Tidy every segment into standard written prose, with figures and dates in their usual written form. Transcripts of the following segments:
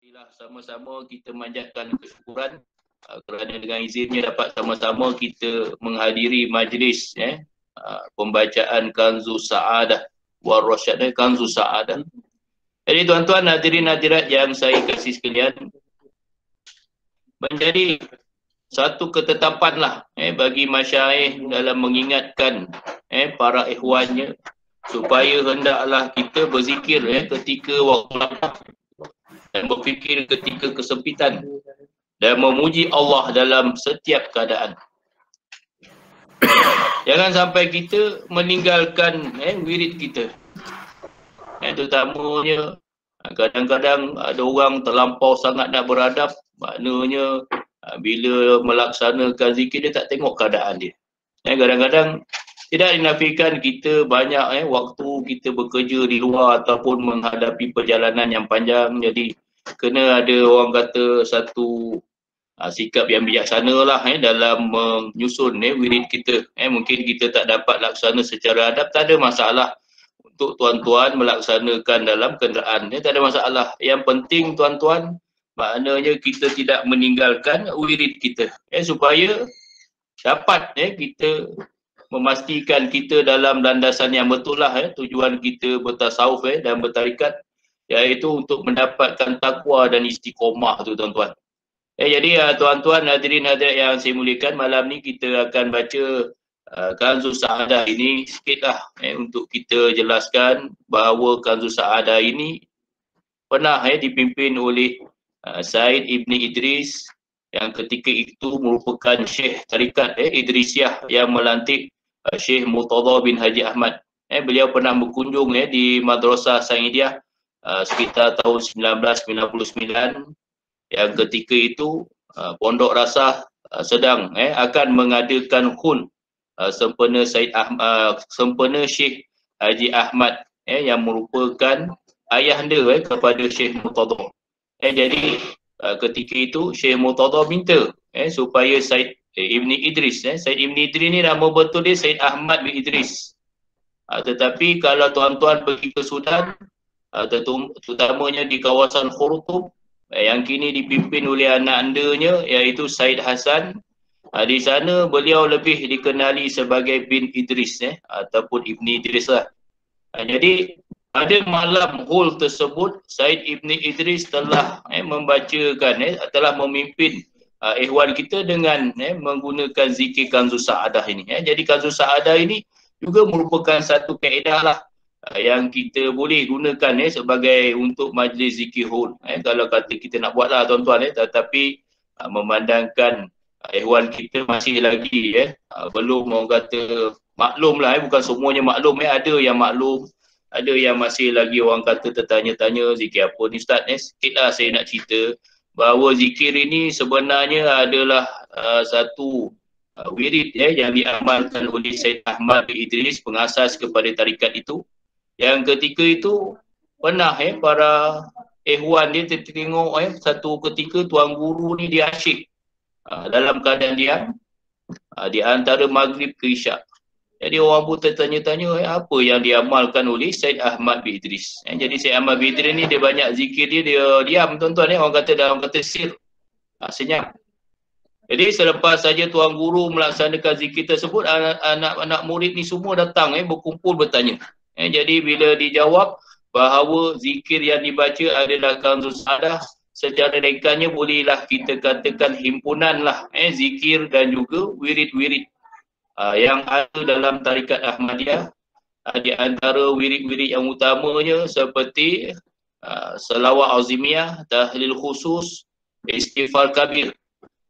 Marilah sama-sama kita manjatkan kesyukuran kerana dengan izinnya dapat sama-sama kita menghadiri majlis pembacaan Kanzus Sa'adah wa Rasyad, Kanzus Sa'adah. Jadi tuan-tuan hadirin hadirat yang saya kasih sekalian, menjadi satu ketetapanlah bagi masyayikh dalam mengingatkan para ikhwannya supaya hendaklah kita berzikir ketika waktu lapar dan berfikir ketika kesempitan dan memuji Allah dalam setiap keadaan. Jangan sampai kita meninggalkan wirid kita. Terutamanya kadang-kadang ada orang terlampau sangat nak beradab, maknanya bila melaksanakan zikir dia tak tengok keadaan dia. Kadang-kadang tidak dinafikan kita banyak waktu kita bekerja di luar ataupun menghadapi perjalanan yang panjang, jadi kena ada orang kata satu sikap yang bijaksana lah dalam menyusun wirid kita. Mungkin kita tak dapat laksana secara adab, tak ada masalah. Untuk tuan-tuan melaksanakan dalam kenderaan, tak ada masalah. Yang penting tuan-tuan, maknanya kita tidak meninggalkan wirid kita supaya dapat kita memastikan kita dalam landasan yang betul lah. Tujuan kita bertasawuf dan bertarikat, iaitu untuk mendapatkan takwa dan istiqomah tu tuan-tuan. Jadi tuan-tuan hadirin hadirat yang saya muliakan, malam ni kita akan baca Kanzus Sa'adah ini sikitlah untuk kita jelaskan bahawa Kanzus Sa'adah ini pernah dipimpin oleh Said Ibn Idris yang ketika itu merupakan Syekh Tarikat Idrisiyah yang melantik Syekh Murtada bin Haji Ahmad. Beliau pernah berkunjung di Madrasah Saidiyah sekitar tahun 1999, yang ketika itu Pondok Rasah sedang akan mengadakan khun sempena sempena Syekh Haji Ahmad yang merupakan ayahanda kepada Syekh Murtada. Jadi ketika itu Syekh Murtada minta supaya Said Ibn Idris, Said Ibn Idris ni nama betul dia Said Ahmad bin Idris. Tetapi kalau tuan-tuan pergi ke Sudan, terutamanya di kawasan Khartoum yang kini dipimpin oleh anak andanya iaitu Said Hasan, di sana beliau lebih dikenali sebagai bin Idris ataupun Ibn Idris lah. Jadi pada malam hul tersebut Said Ibn Idris telah membacakan telah memimpin ikhwan kita dengan menggunakan zikir Kanzus Sa'adah ini. Jadi Kanzus Sa'adah ini juga merupakan satu kaedah lah yang kita boleh gunakan sebagai untuk majlis zikir hul. Kalau kata kita nak buat lah tuan-tuan, tetapi memandangkan ikhwan kita masih lagi belum orang kata maklum lah, bukan semuanya maklum, ada yang maklum, ada yang masih lagi orang kata tertanya-tanya zikir apa ni Ustaz. Sikit lah saya nak cerita bahawa zikir ini sebenarnya adalah satu wirid yang diamalkan oleh Said Ahmad bin Idris, pengasas kepada tarikat itu, yang ketika itu pernah para ikhwan dia tengok satu ketika tuan guru ni dia asyik dalam keadaan diam di antara maghrib ke isyak. Jadi orang pun tertanya-tanya apa yang diamalkan oleh Said Ahmad bin Idris. Jadi Said Ahmad bin Idris ni dia banyak zikir dia diam tuan-tuan, orang kata dalam kata sir, senyap. Jadi selepas saja tuan guru melaksanakan zikir tersebut, anak-anak murid ni semua datang berkumpul bertanya. Jadi bila dijawab bahawa zikir yang dibaca adalah Kanzus Sa'adah, secara ringkasnya bolehlah kita katakan himpunan lah zikir dan juga wirid-wirid yang ada dalam tarikat Ahmadiyah. Di antara wirid-wirid yang utamanya seperti selawat azimiyah, tahlil khusus, istighfar kabir.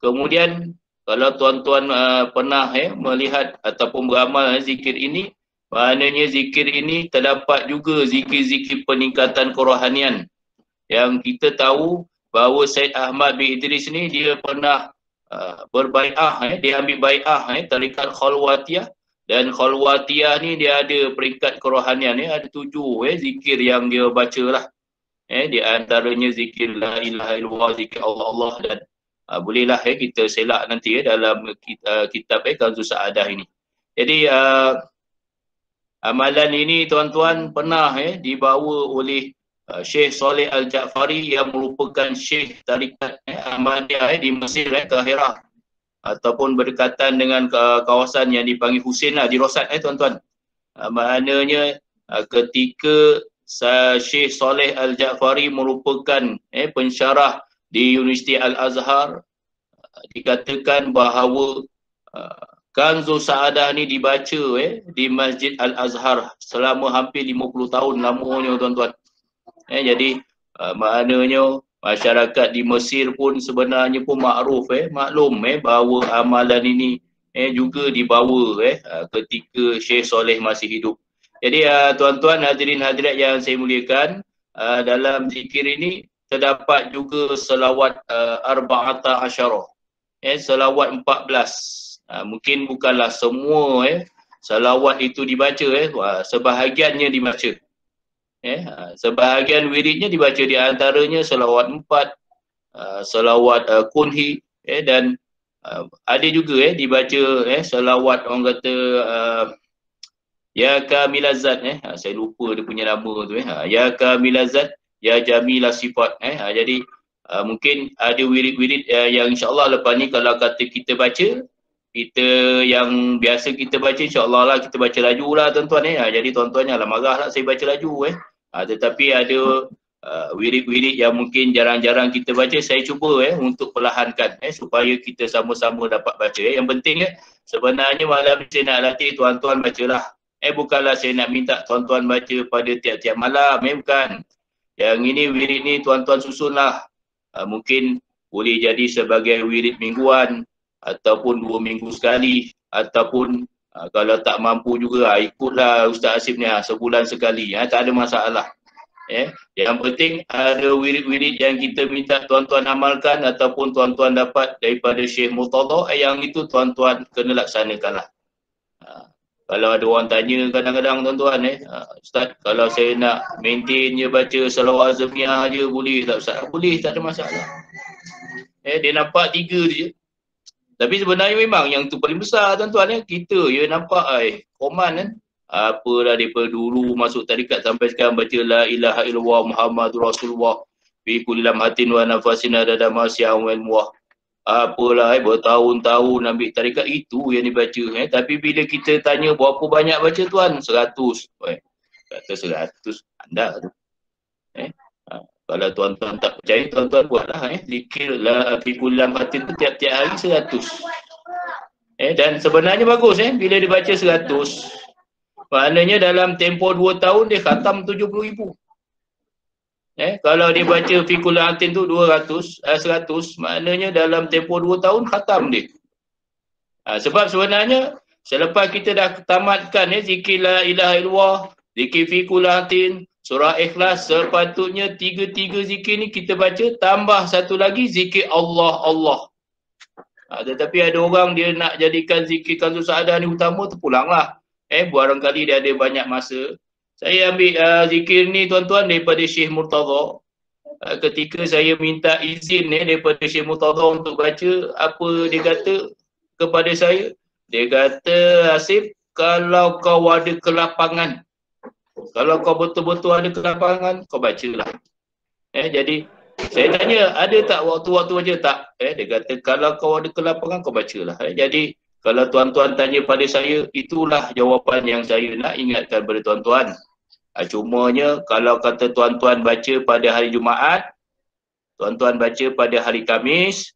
Kemudian kalau tuan-tuan pernah melihat ataupun beramal zikir ini, maknanya zikir ini terdapat juga zikir-zikir peningkatan kerohanian. Yang kita tahu bahawa Said Ahmad bin Idris ni dia pernah berbai'ah, dia ambil bai'ah tarikat Khalwatiyah, dan Khalwatiyah ni dia ada peringkat kerohanian, ada 7 zikir yang dia baca lah. Di antaranya zikir la ilaha illallah, zikir Allah dan bolehlah kita selak nanti dalam kitab Kanzus Sa'adah ini. Jadi amalan ini tuan-tuan pernah dibawa oleh Syekh Saleh Al-Ja'fari yang merupakan Syekh Tarikat Ahmadiyah di Mesir, Kahirah, ataupun berdekatan dengan kawasan yang dipanggil Husain di Rosat, tuan-tuan. Maknanya ketika Syekh Saleh Al-Ja'fari merupakan pensyarah di Universiti Al-Azhar, dikatakan bahawa Kanzu Sa'adah ni dibaca di Masjid Al-Azhar selama hampir 50 tahun lamanya, tuan-tuan. Jadi maknanya masyarakat di Mesir pun sebenarnya pun makruf maklum bahawa amalan ini juga dibawa ketika Syekh Saleh masih hidup. Jadi tuan-tuan hadirin hadirat yang saya muliakan, dalam zikir ini terdapat juga selawat arba'ata asyarah, selawat 14. Mungkin bukanlah semua selawat itu dibaca, sebahagiannya dibaca. Sebahagian wiridnya dibaca, di antaranya selawat 4, selawat kunhi, dan ada juga dibaca selawat orang kata ya kamilazat, saya lupa dia punya nama tu, ya kamilazat ya jamilah sifat. Jadi mungkin ada wirid-wirid yang insyaAllah lepas ni kalau kata kita baca, kita yang biasa kita baca insyaAllah lah kita baca laju lah, tuan-tuan. Jadi tuan-tuan janganlah marah lah saya baca laju. Tetapi ada wirid-wirid yang mungkin jarang-jarang kita baca, saya cuba untuk perlahankan supaya kita sama-sama dapat baca. Yang penting sebenarnya malam ni saya nak latih tuan-tuan bacalah. Bukanlah saya nak minta tuan-tuan baca pada tiap-tiap malam, bukan. Yang ini wirid ni tuan-tuan susunlah. Mungkin boleh jadi sebagai wirid mingguan, ataupun 2 minggu sekali, ataupun kalau tak mampu juga ikutlah Ustaz Asif ni sebulan sekali, tak ada masalah. Yang penting ada wirid-wirid yang kita minta tuan-tuan amalkan ataupun tuan-tuan dapat daripada Syekh Murtada, yang itu tuan-tuan kena laksanakanlah. Kalau ada orang tanya kadang-kadang tuan-tuan, Ustaz kalau saya nak maintain je baca salawat azmiyah je boleh tak Ustaz? Boleh, tak ada masalah. Dia nampak 3 je. Tapi sebenarnya memang yang tu paling besar, tuan-tuan. Kita nampak koman apalah daripada dulu masuk tarikat sampai sekarang baca la ilaha illallah Muhammadur Rasulullah fi kulli lamhatin wa nafasin adada ma syi'an wal muah. Apalah bertahun-tahun ambil tarikat itu yang dibaca. Tapi bila kita tanya berapa banyak baca tuan? 100. Kata 100 anda tu. Kalau tuan-tuan tak percaya, tuan-tuan buatlah zikir la fi kulli lamhatin tu tiap-tiap hari 100. Dan sebenarnya bagus bila dibaca 100. Maknanya dalam tempoh 2 tahun dia khatam 70,000. Kalau dia baca fi kulli lamhatin tu 100, maknanya dalam tempoh 2 tahun khatam dia. Sebab sebenarnya selepas kita dah tamatkan zikir la ilaha illallah, zikir fi kulli lamhatin, surah Ikhlas, sepatutnya 3 zikir ni kita baca, tambah satu lagi zikir Allah. Tetapi ada orang dia nak jadikan zikir Kanzu Sa'adah ni utama, terpulanglah. Barangkali dia ada banyak masa. Saya ambil zikir ni tuan-tuan daripada Syekh Murtada. Ketika saya minta izin daripada Syekh Murtada untuk baca, apa dia kata kepada saya? Dia kata, Asif, kalau kau ada kelapangan, kalau kau betul-betul ada kelapangan, kau bacalah. Jadi saya tanya, ada tak waktu-waktu baca? Tak. Dia kata, kalau kau ada kelapangan, kau bacalah. Jadi kalau tuan-tuan tanya pada saya, itulah jawapan yang saya nak ingatkan pada tuan-tuan. Cumanya kalau kata tuan-tuan baca pada hari Jumaat, tuan-tuan baca pada hari Khamis,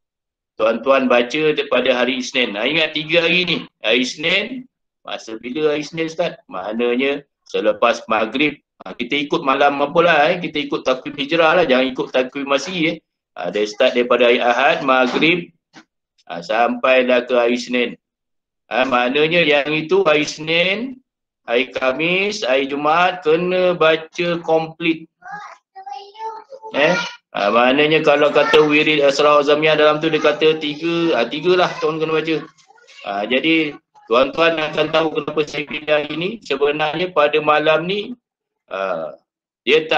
tuan-tuan baca pada hari Isnin. Ingat 3 hari ni. Hari Isnin, masa bila hari Isnin Ustaz? Maknanya selepas maghrib, kita ikut malam apalah, kita ikut takwim hijrah lah, jangan ikut takwim masih. Dia start daripada hari Ahad, maghrib, sampailah ke hari Isnin. Maknanya yang itu hari Isnin, hari Khamis, hari Jumaat kena baca komplit. Maknanya kalau kata wirid Asrar Azamiyah dalam tu dia kata 3 lah tuan kena baca. Jadi tuan-tuan akan tahu kenapa saya pilih ini. Sebenarnya pada malam ni dia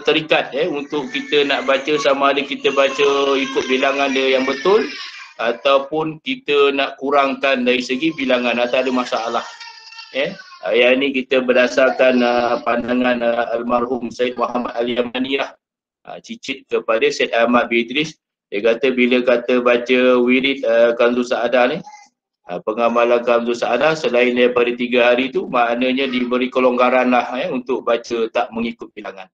terikat untuk kita nak baca, sama ada kita baca ikut bilangan dia yang betul ataupun kita nak kurangkan dari segi bilangan, tak ada masalah. Yang ini kita berdasarkan pandangan almarhum Syed Muhammad Ali Yamaniyah, cicit kepada Syed Ahmad bin Idris. Dia kata bila kata baca wirid Kanzul Sa'adah ni, pengamalan Kanzul Sa'adah selain daripada 3 hari tu, maknanya diberi kelonggaran lah untuk baca tak mengikut bilangan.